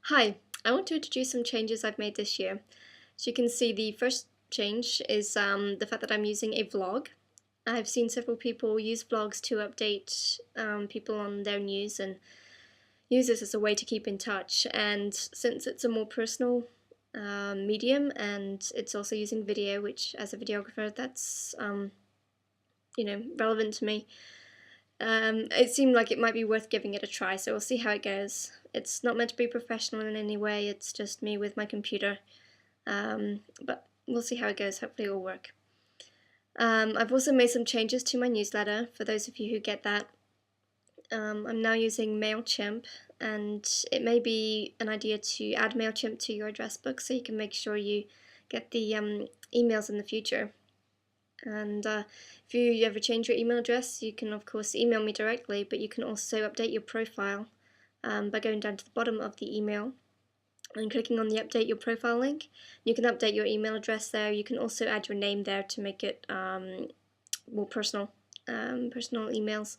Hi, I want to introduce some changes I've made this year. As you can see, the first change is the fact that I'm using a vlog. I've seen several people use vlogs to update people on their news and use this as a way to keep in touch. And since it's a more personal medium and it's also using video, which as a videographer, that's relevant to me. It seemed like it might be worth giving it a try, so we'll see how it goes. It's not meant to be professional in any way, it's just me with my computer, but we'll see how it goes. Hopefully it will work. I've also made some changes to my newsletter, for those of you who get that. I'm now using MailChimp, and it may be an idea to add MailChimp to your address book so you can make sure you get the emails in the future. And if you ever change your email address, you can of course email me directly, but you can also update your profile by going down to the bottom of the email and clicking on the update your profile link. You can update your email address there. You can also add your name there to make it more personal emails.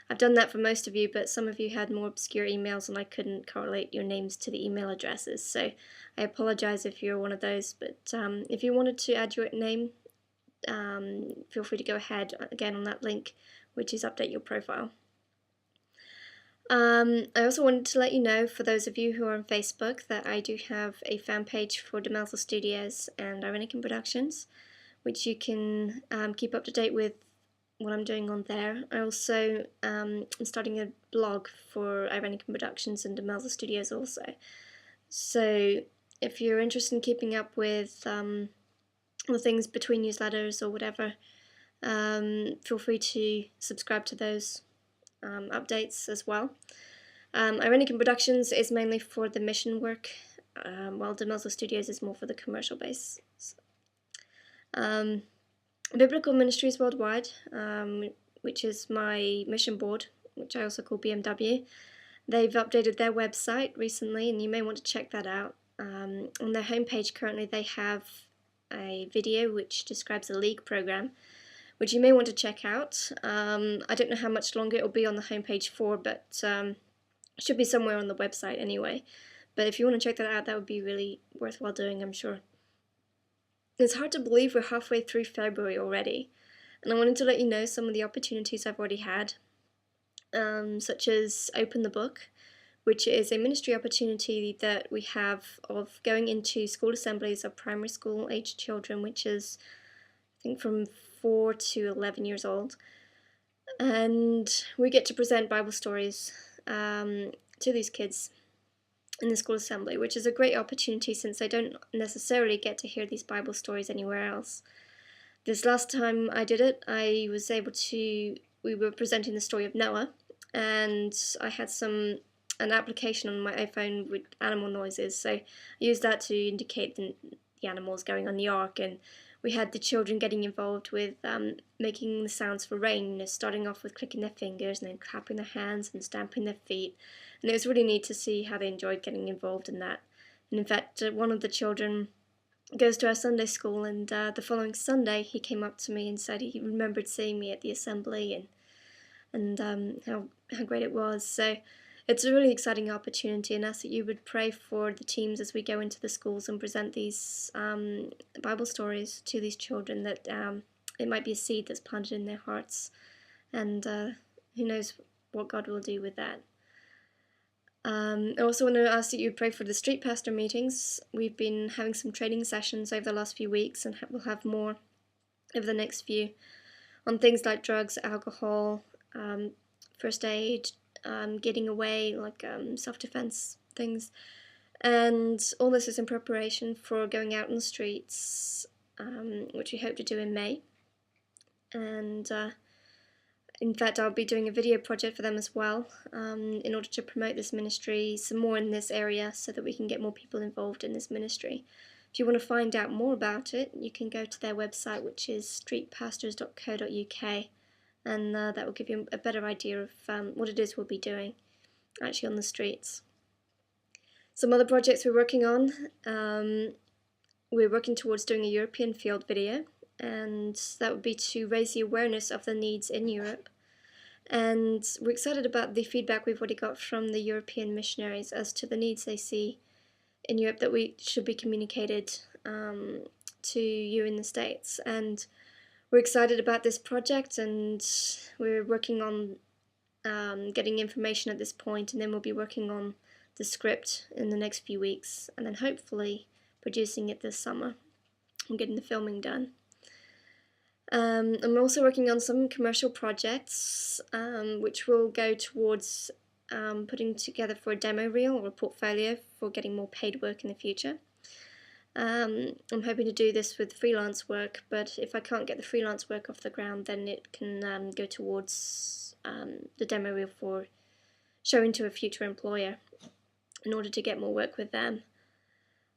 I've done that for most of you, but some of you had more obscure emails and I couldn't correlate your names to the email addresses, so I apologize if you're one of those. But if you wanted to add your name, feel free to go ahead again on that link, which is update your profile. I also wanted to let you know, for those of you who are on Facebook, that I do have a fan page for Demelza Studios and Eirenikon Productions, which you can keep up to date with what I'm doing on there. I also am starting a blog for Eirenikon Productions and Demelza Studios also. So if you're interested in keeping up with the things between newsletters or whatever, feel free to subscribe to those updates as well. Eirenikon Productions is mainly for the mission work, while Demelza Studios is more for the commercial base. Biblical Ministries Worldwide, which is my mission board, which I also call BMW, they've updated their website recently, and you may want to check that out. On their homepage currently they have a video which describes a league program, which you may want to check out. I don't know how much longer it will be on the homepage for, but it should be somewhere on the website anyway. But if you want to check that out, that would be really worthwhile doing, I'm sure. It's hard to believe we're halfway through February already, and I wanted to let you know some of the opportunities I've already had, such as Open the Book, which is a ministry opportunity that we have of going into school assemblies of primary school aged children, which is I think from 4 to 11 years old, and we get to present Bible stories to these kids in the school assembly, which is a great opportunity since I don't necessarily get to hear these Bible stories anywhere else. This last time I did it, we were presenting the story of Noah, and I had an application on my iPhone with animal noises, so I used that to indicate the animals going on the ark, and we had the children getting involved with making the sounds for rain, starting off with clicking their fingers and then clapping their hands and stamping their feet, and it was really neat to see how they enjoyed getting involved in that. And in fact, one of the children goes to our Sunday school, and the following Sunday he came up to me and said he remembered seeing me at the assembly and how great it was. So it's a really exciting opportunity, and ask that you would pray for the teams as we go into the schools and present these Bible stories to these children, that it might be a seed that's planted in their hearts, and who knows what God will do with that. I also want to ask that you pray for the street pastor meetings. We've been having some training sessions over the last few weeks, and we'll have more over the next few, on things like drugs, alcohol, first aid, getting away, like self-defense things, and all this is in preparation for going out on the streets, which we hope to do in May. And in fact, I'll be doing a video project for them as well, in order to promote this ministry some more in this area, so that we can get more people involved in this ministry. If you want to find out more about it, you can go to their website, which is streetpastors.co.uk, and that will give you a better idea of what it is we'll be doing actually on the streets. Some other projects we're working on, we're working towards doing a European field video, and that would be to raise the awareness of the needs in Europe. And we're excited about the feedback we've already got from the European missionaries as to the needs they see in Europe that we should be communicated to you in the States. And we're excited about this project, and we're working on getting information at this point, and then we'll be working on the script in the next few weeks, and then hopefully producing it this summer and getting the filming done. I'm also working on some commercial projects which will go towards putting together for a demo reel or a portfolio for getting more paid work in the future. I'm hoping to do this with freelance work, but if I can't get the freelance work off the ground, then it can go towards the demo reel for showing to a future employer in order to get more work with them.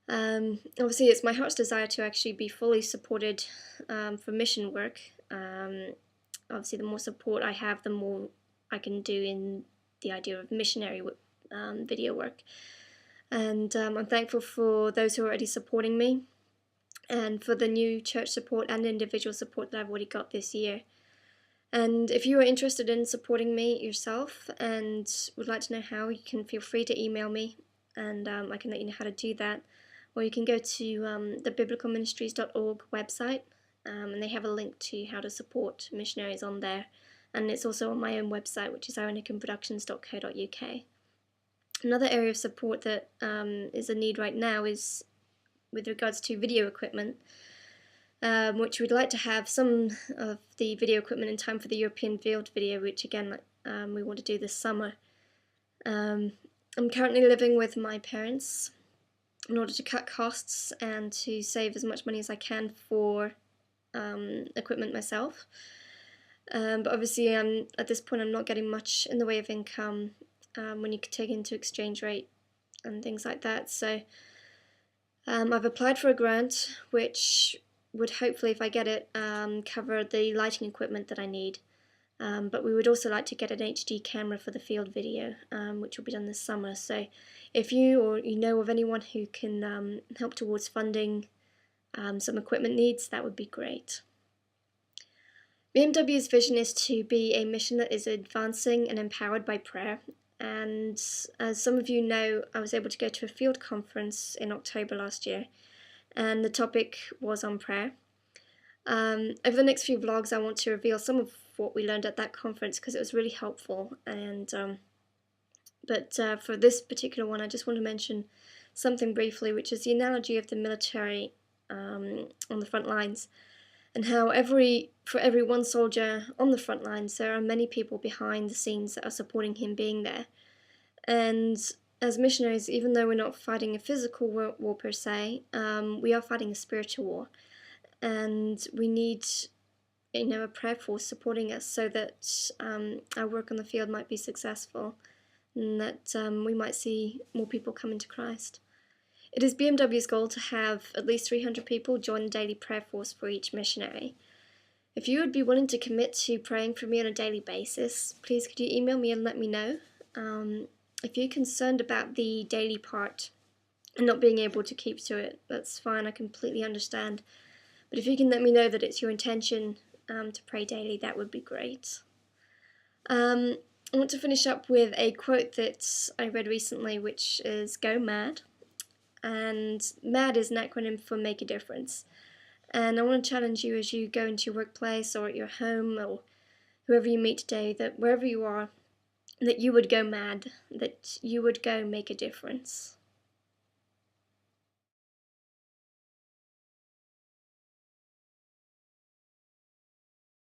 Obviously, it's my heart's desire to actually be fully supported for mission work. Obviously, the more support I have, the more I can do in the idea of missionary video work. And I'm thankful for those who are already supporting me, and for the new church support and individual support that I've already got this year. And if you are interested in supporting me yourself and would like to know how, you can feel free to email me, and I can let you know how to do that. Or you can go to the biblicalministries.org website, and they have a link to how to support missionaries on there. And it's also on my own website, which is eirenikonproductions.co.uk. Another area of support that is a need right now is with regards to video equipment, which we'd like to have some of the video equipment in time for the European field video, which again we want to do this summer. I'm currently living with my parents in order to cut costs and to save as much money as I can for equipment myself. But obviously at this point I'm not getting much in the way of income when you take into exchange rate and things like that. So I've applied for a grant which would hopefully, if I get it, cover the lighting equipment that I need. But we would also like to get an HD camera for the field video, which will be done this summer. So if you or you know of anyone who can help towards funding some equipment needs, that would be great. BMW's vision is to be a mission that is advancing and empowered by prayer. And as some of you know, I was able to go to a field conference in October last year, and the topic was on prayer. Over the next few vlogs I want to reveal some of what we learned at that conference, because it was really helpful. And but for this particular one I just want to mention something briefly, which is the analogy of the military on the front lines, and how for every one soldier on the front lines there are many people behind the scenes that are supporting him being there. And as missionaries, even though we're not fighting a physical war per se, we are fighting a spiritual war, and we need a prayer force supporting us so that our work on the field might be successful, and that we might see more people come into Christ. It is BMW's goal to have at least 300 people join the daily prayer force for each missionary. If you would be willing to commit to praying for me on a daily basis, please could you email me and let me know. If you're concerned about the daily part and not being able to keep to it, that's fine, I completely understand. But if you can let me know that it's your intention to pray daily, that would be great. I want to finish up with a quote that I read recently, which is "Go Mad." And MAD is an acronym for Make a Difference. And I want to challenge you as you go into your workplace or at your home or whoever you meet today, that wherever you are, that you would go mad, that you would go make a difference.